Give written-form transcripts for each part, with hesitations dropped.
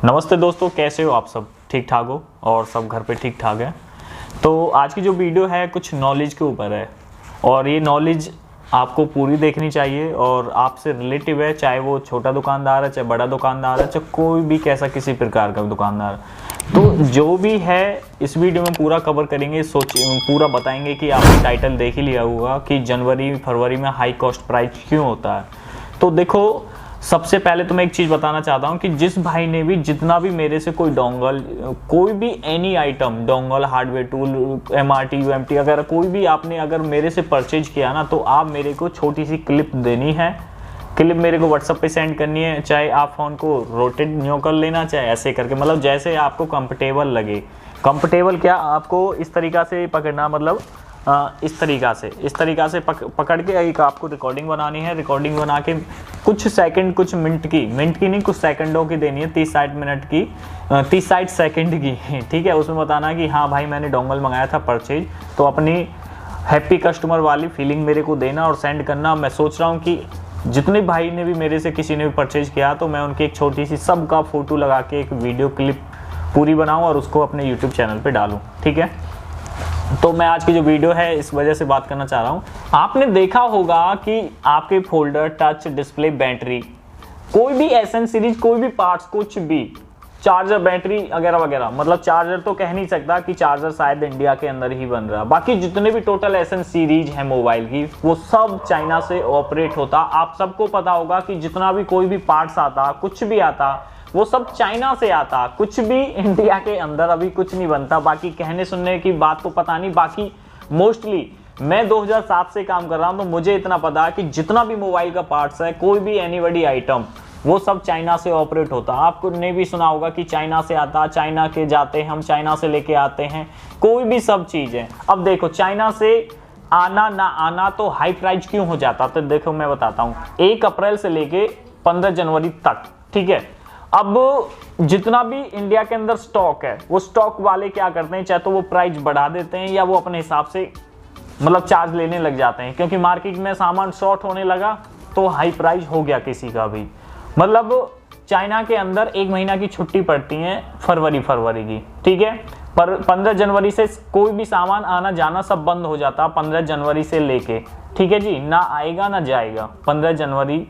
नमस्ते दोस्तों, कैसे हो आप सब? ठीक ठाक हो और सब घर पे ठीक ठाक है। तो आज की जो वीडियो है कुछ नॉलेज के ऊपर है और ये नॉलेज आपको पूरी देखनी चाहिए और आपसे रिलेटिव है, चाहे वो छोटा दुकानदार है, चाहे बड़ा दुकानदार है, चाहे कोई भी कैसा किसी प्रकार का दुकानदार। तो जो भी है इस वीडियो में पूरा कवर करेंगे, पूरा बताएंगे कि आपने टाइटल देख ही लिया होगा कि जनवरी फरवरी में हाई कॉस्ट प्राइस क्यों होता है। तो देखो, सबसे पहले तो मैं एक चीज़ बताना चाहता हूँ कि जिस भाई ने भी जितना भी मेरे से कोई डोंगल, कोई भी any item, dongle, hardware tool, MRT, UMT, अगर कोई भी आपने अगर मेरे से परचेज किया ना, तो आप मेरे को छोटी सी क्लिप देनी है। क्लिप मेरे को व्हाट्सएप पे सेंड करनी है, चाहे आप फ़ोन को रोटेट न्यू कर लेना, चाहे ऐसे करके, मतलब जैसे आपको कंफर्टेबल लगे। कंफर्टेबल क्या, आपको इस तरीक़ा से पकड़ना, मतलब इस तरीक़ा से पकड़ के एक आपको रिकॉर्डिंग बनानी है। रिकॉर्डिंग बना के कुछ सेकंड, कुछ मिनट की नहीं, कुछ सेकंडों की देनी है, 30-60 मिनट की, 30-60 सेकंड की, ठीक है। उसमें बताना कि हाँ भाई मैंने डोंगल मंगाया था परचेज, तो अपनी हैप्पी कस्टमर वाली फीलिंग मेरे को देना और सेंड करना। मैं सोच रहा हूँ कि जितने भाई ने भी मेरे से किसी ने भी परचेज किया तो मैं उनकी एक छोटी सी सबका फ़ोटो लगा के एक वीडियो क्लिप पूरी बनाऊँ और उसको अपने यूट्यूब चैनल पर डालूँ, ठीक है। तो मैं आज की जो वीडियो है इस वजह से बात करना चाह रहा हूँ। आपने देखा होगा कि आपके फोल्डर, टच, डिस्प्ले, बैटरी, कोई भी एसएन सीरीज, कोई भी पार्ट्स, कुछ भी, चार्जर, बैटरी वगैरह वगैरह, मतलब चार्जर तो कह नहीं सकता कि चार्जर शायद इंडिया के अंदर ही बन रहा, बाकी जितने भी टोटल एसएन सीरीज है मोबाइल की, वो सब चाइना से ऑपरेट होता। आप सबको पता होगा कि जितना भी कोई भी पार्ट्स आता, कुछ भी आता, वो सब चाइना से आता, कुछ भी इंडिया के अंदर अभी कुछ नहीं बनता। बाकी कहने सुनने की बात तो पता नहीं, बाकी मोस्टली मैं 2007 से काम कर रहा हूं, तो मुझे इतना पता है कि जितना भी मोबाइल का पार्ट्स है, कोई भी एनीबॉडी आइटम, वो सब चाइना से ऑपरेट होता। आपको ने भी सुना होगा कि चाइना से आता, चाइना के जाते हैं, हम चाइना से लेके आते हैं, कोई भी सब चीज़ है। अब देखो, चाइना से आना ना आना तो हाई प्राइस क्यों हो जाता, तो देखो मैं बताता हूँ। 1 अप्रैल से लेके 15 जनवरी तक, ठीक है। अब जितना भी इंडिया के अंदर स्टॉक है, वो स्टॉक वाले क्या करते हैं, चाहे तो वो प्राइस बढ़ा देते हैं या वो अपने हिसाब से मतलब चार्ज लेने लग जाते हैं, क्योंकि मार्केट में सामान शॉर्ट होने लगा तो हाई प्राइस हो गया किसी का भी। मतलब चाइना के अंदर 1 महीना की छुट्टी पड़ती है फरवरी की, ठीक है। पर 15 जनवरी से कोई भी सामान आना जाना सब बंद हो जाता, 15 जनवरी से लेके, ठीक है जी, ना आएगा ना जाएगा। 15 जनवरी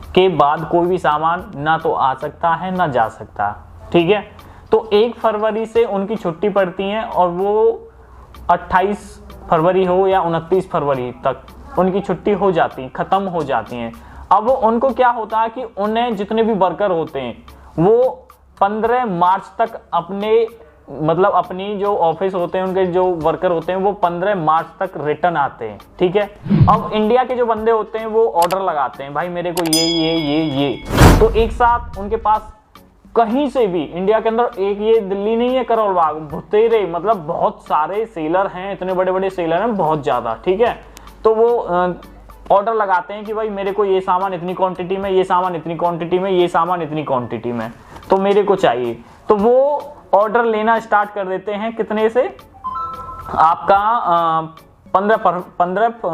के बाद कोई भी सामान ना तो आ सकता है ना जा सकता, ठीक है। तो 1 फरवरी से उनकी छुट्टी पड़ती है और वो 28 फरवरी हो या 29 फरवरी तक उनकी छुट्टी हो जाती है, ख़त्म हो जाती हैं। अब उनको क्या होता है कि उन्हें जितने भी वर्कर होते हैं वो 15 मार्च तक अपने, मतलब अपनी जो ऑफिस होते हैं, उनके जो वर्कर होते हैं, वो 15 मार्च तक रिटर्न आते हैं, ठीक है। अब इंडिया के जो बंदे होते हैं वो ऑर्डर लगाते हैं, भाई मेरे को ये, तो एक साथ उनके पास कहीं से भी इंडिया के अंदर, एक ये दिल्ली नहीं है, करोल बाग, भुतेरे, मतलब बहुत सारे सेलर हैं, इतने बड़े बड़े सेलर हैं, बहुत ज़्यादा, ठीक है। तो वो ऑर्डर लगाते हैं कि भाई मेरे को ये सामान इतनी क्वांटिटी में, ये सामान इतनी क्वांटिटी में, ये सामान इतनी क्वांटिटी में, तो मेरे को चाहिए। तो वो ऑर्डर लेना स्टार्ट कर देते हैं कितने से, आपका 15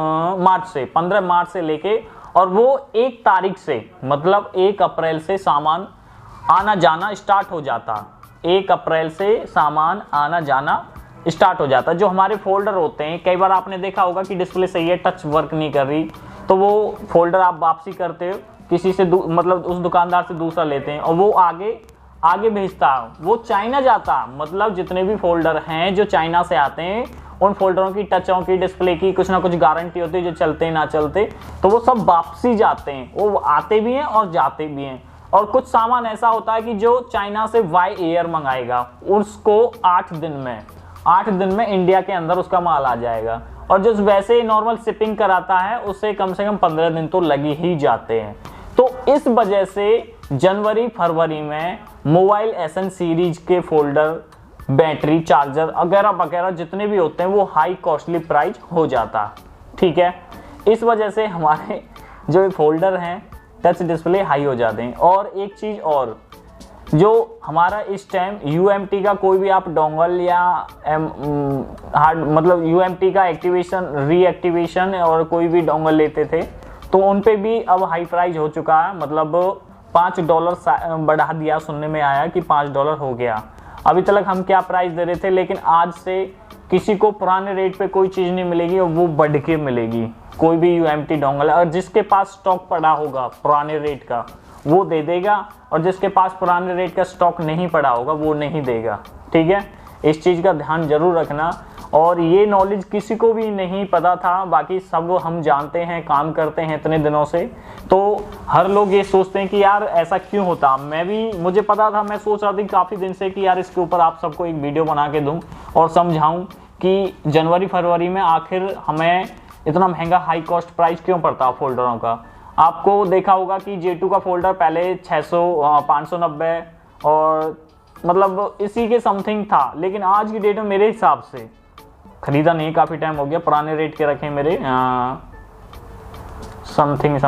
मार्च से लेके, और वो 1 तारीख से, मतलब 1 अप्रैल से सामान आना जाना स्टार्ट हो जाता। 1 अप्रैल से सामान आना जाना स्टार्ट हो जाता। जो हमारे फोल्डर होते हैं, कई बार आपने देखा होगा कि डिस्प्ले सही है, टच वर्क नहीं कर रही, तो वो फोल्डर आप वापसी करते हो किसी से, मतलब उस दुकानदार से दूसरा लेते हैं और वो आगे भेजता, वो चाइना जाता। मतलब जितने भी फोल्डर हैं जो चाइना से आते हैं, उन फोल्डरों की, टचों की, डिस्प्ले की कुछ ना कुछ गारंटी होती है, जो चलते ना चलते, तो वो सब वापसी जाते हैं। वो आते भी हैं और जाते भी हैं। और कुछ सामान ऐसा होता है कि जो चाइना से बाय एयर मंगाएगा, उसको 8 दिन में इंडिया के अंदर उसका माल आ जाएगा। और जो वैसे नॉर्मल शिपिंग कराता है उससे कम से कम 15 दिन तो लगे ही जाते हैं। तो इस वजह से जनवरी फरवरी में मोबाइल एसएन सीरीज के फोल्डर, बैटरी, चार्जर वगैरह वगैरह जितने भी होते हैं वो हाई कॉस्टली प्राइस हो जाता, ठीक है। इस वजह से हमारे जो फोल्डर हैं, टच डिस्प्ले हाई हो जाते हैं। और एक चीज़ और, जो हमारा इस टाइम यूएमटी का कोई भी आप डोंगल या हार्ड, मतलब यूएमटी का एक्टिवेशन, रीएक्टिवेशन और कोई भी डोंगल लेते थे, तो उन पे भी अब हाई प्राइस हो चुका है। मतलब $5 बढ़ा दिया, सुनने में आया कि $5 हो गया। अभी तक हम क्या प्राइस दे रहे थे, लेकिन आज से किसी को पुराने रेट पे कोई चीज़ नहीं मिलेगी और वो बढ़ के मिलेगी। कोई भी UMT डोंगल, और जिसके पास स्टॉक पड़ा होगा पुराने रेट का वो दे देगा, और जिसके पास पुराने रेट का स्टॉक नहीं पड़ा होगा वो नहीं देगा। ठीक है, इस चीज़ का ध्यान जरूर रखना। और ये नॉलेज किसी को भी नहीं पता था, बाकी सब हम जानते हैं, काम करते हैं इतने दिनों से, तो हर लोग ये सोचते हैं कि यार ऐसा क्यों होता। मुझे पता था, मैं सोच रहा था काफ़ी दिन से कि यार इसके ऊपर आप सबको एक वीडियो बना के दूं और समझाऊं कि जनवरी फरवरी में आखिर हमें इतना महंगा हाई कॉस्ट प्राइस क्यों पड़ता फोल्डरों का। आपको देखा होगा कि J2 का फोल्डर पहले 600, 590 और मतलब इसी के समथिंग था, लेकिन आज की डेट में मेरे हिसाब से, खरीदा नहीं काफ़ी टाइम हो गया, पुराने रेट के रखे मेरे समथिंग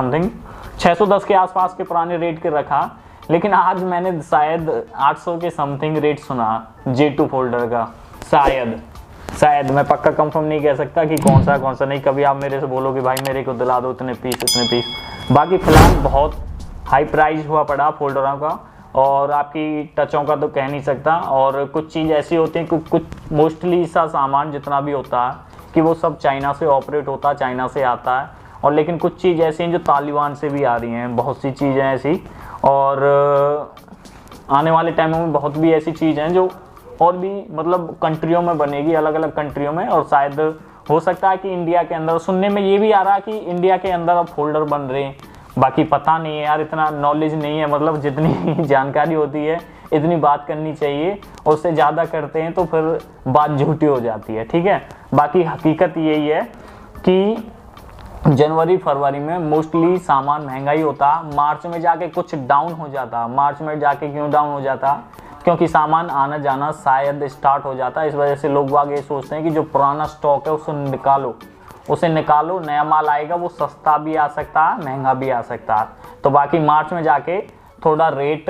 610 के आसपास के पुराने रेट के रखा, लेकिन आज मैंने शायद 800 के समथिंग रेट सुना J2 फोल्डर का। शायद मैं पक्का कंफर्म नहीं कह सकता कि कौन सा नहीं। कभी आप मेरे से बोलोगे भाई मेरे को दिला दो इतने पीस। बाकी फिलहाल बहुत हाई प्राइस हुआ पड़ा फोल्डरों का, और आपकी टचों का तो कह नहीं सकता। और कुछ चीज़ ऐसी होती है कि कुछ मोस्टली सा सामान जितना भी होता है कि वो सब चाइना से ऑपरेट होता है, चाइना से आता है। और लेकिन कुछ चीज़ ऐसी हैं जो तालिबान से भी आ रही हैं, बहुत सी चीज़ें ऐसी, और आने वाले टाइमों में बहुत भी ऐसी चीज़ हैं जो और भी मतलब कंट्रियों में बनेगी, अलग अलग कंट्रियों में। और शायद हो सकता है कि इंडिया के अंदर, सुनने में ये भी आ रहा है कि इंडिया के अंदर अब फोल्डर बन रहे हैं। बाकी पता नहीं है यार, इतना नॉलेज नहीं है, मतलब जितनी जानकारी होती है इतनी बात करनी चाहिए, उससे ज़्यादा करते हैं तो फिर बात झूठी हो जाती है। ठीक है, बाकी हकीकत यही है कि जनवरी फरवरी में मोस्टली सामान महंगा ही होता। मार्च में जाके कुछ डाउन हो जाता। मार्च में जाके क्यों डाउन हो जाता? क्योंकि सामान आना जाना शायद स्टार्ट हो जाता है। इस वजह से लोग बाग ये सोचते हैं कि जो पुराना स्टॉक है उसे निकालो, नया माल आएगा, वो सस्ता भी आ सकता है, महंगा भी आ सकता है। तो बाकी मार्च में जाके थोड़ा रेट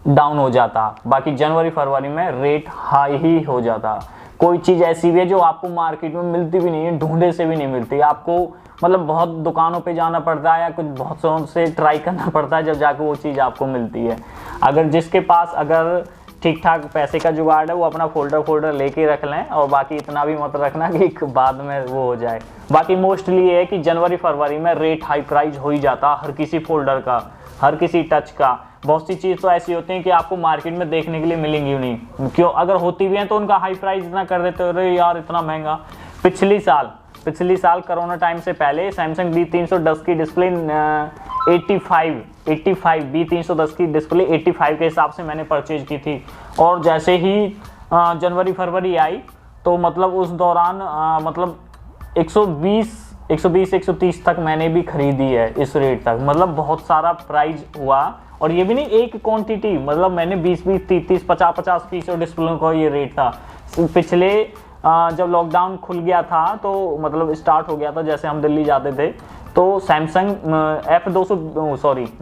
डाउन हो जाता, बाकी जनवरी फरवरी में रेट हाई ही हो जाता। कोई चीज़ ऐसी भी है जो आपको मार्केट में मिलती भी नहीं है, ढूंढे से भी नहीं मिलती, आपको मतलब बहुत दुकानों पे जाना पड़ता है या कुछ बहुत सौ से ट्राई करना पड़ता है जब जाके वो चीज़ आपको मिलती है। अगर जिसके पास अगर ठीक ठाक पैसे का जुगाड़ है वो अपना फोल्डर लेके रख लें, और बाकी इतना भी मत रखना कि बाद में वो हो जाए। बाकी मोस्टली ये है कि जनवरी फरवरी में रेट हाई प्राइस हो ही जाता हर किसी फोल्डर का, हर किसी टच का। बहुत सी चीज़ तो ऐसी होती हैं कि आपको मार्केट में देखने के लिए मिलेंगी नहीं, क्यों अगर होती भी हैं तो उनका हाई प्राइस इतना कर देते हो, अरे यार इतना महंगा। पिछली साल कोरोना टाइम से पहले सैमसंग B310 की डिस्प्ले 85 B310 की डिस्प्ले 85 के हिसाब से मैंने परचेज की थी, और जैसे ही जनवरी फरवरी आई तो मतलब उस दौरान मतलब 120-130 तक मैंने भी खरीदी है इस रेट तक। मतलब बहुत सारा प्राइस हुआ, और ये भी नहीं एक क्वांटिटी, मतलब मैंने 20-20, 30-30, 50-50 पीस और डिस्प्ले का ये रेट था। पिछले जब लॉकडाउन खुल गया था तो मतलब स्टार्ट हो गया था, जैसे हम दिल्ली जाते थे तो सैमसंग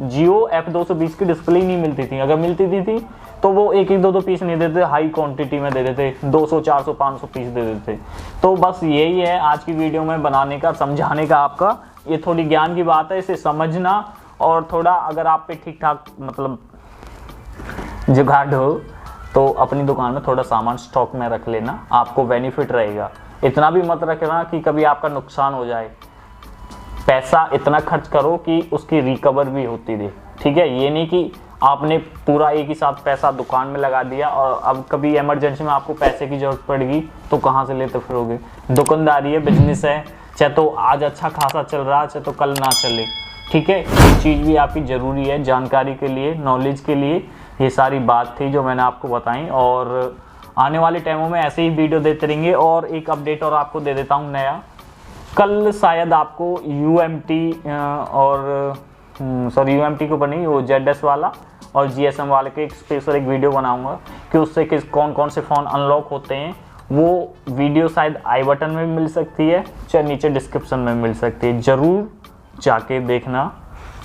जियो F220 की डिस्प्ले नहीं मिलती थी। अगर मिलती थी तो वो एक दो पीस नहीं देते, हाई क्वांटिटी में दे देते, 200, 400, 500 पीस दे देते। तो बस यही है आज की वीडियो में बनाने का, समझाने का आपका, ये थोड़ी ज्ञान की बात है, इसे समझना। और थोड़ा अगर आप पे ठीक ठाक मतलब जुगाड़ हो तो अपनी दुकान में थोड़ा सामान स्टॉक में रख लेना, आपको बेनिफिट रहेगा। इतना भी मत रखना कि कभी आपका नुकसान हो जाए। पैसा इतना खर्च करो कि उसकी रिकवर भी होती रहे। ठीक है, ये नहीं कि आपने पूरा एक ही साथ पैसा दुकान में लगा दिया और अब कभी इमरजेंसी में आपको पैसे की जरूरत पड़ेगी तो कहाँ से लेते फिरोगे। दुकानदारी है, बिजनेस है, चाहे तो आज अच्छा खासा चल रहा है, चाहे तो कल ना चले। ठीक है, ये चीज़ भी आपकी ज़रूरी है जानकारी के लिए, नॉलेज के लिए। ये सारी बात थी जो मैंने आपको बताई, और आने वाले टाइमों में ऐसे ही वीडियो देते रहेंगे। और एक अपडेट और आपको दे देता हूँ नया, कल शायद आपको UMT के ऊपर नहीं, वो ZS वाला और GSM वाले के एक स्पेशल एक वीडियो बनाऊंगा कि उससे कौन कौन से फ़ोन अनलॉक होते हैं। वो वीडियो शायद आई बटन में मिल सकती है, चाहे नीचे डिस्क्रिप्शन में मिल सकती है, ज़रूर जाके देखना।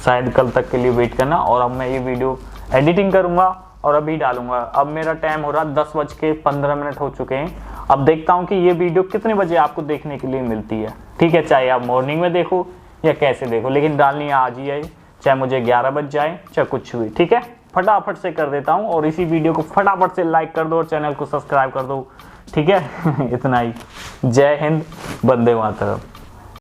शायद कल तक के लिए वेट करना। और अब मैं ये वीडियो एडिटिंग करूँगा और अभी डालूंगा। अब मेरा टाइम हो रहा 10:15 हो चुके हैं। अब देखता हूँ कि ये वीडियो कितने बजे आपको देखने के लिए मिलती है। ठीक है, चाहे आप मॉर्निंग में देखो या कैसे देखो, लेकिन डालनी आज ही है चाहे मुझे 11 बज जाए, चाहे कुछ भी, ठीक है। फटाफट से कर देता हूँ और इसी वीडियो को फटाफट से लाइक कर दो और चैनल को सब्सक्राइब कर दो, ठीक है। इतना ही। जय हिंद, वंदे मातरम।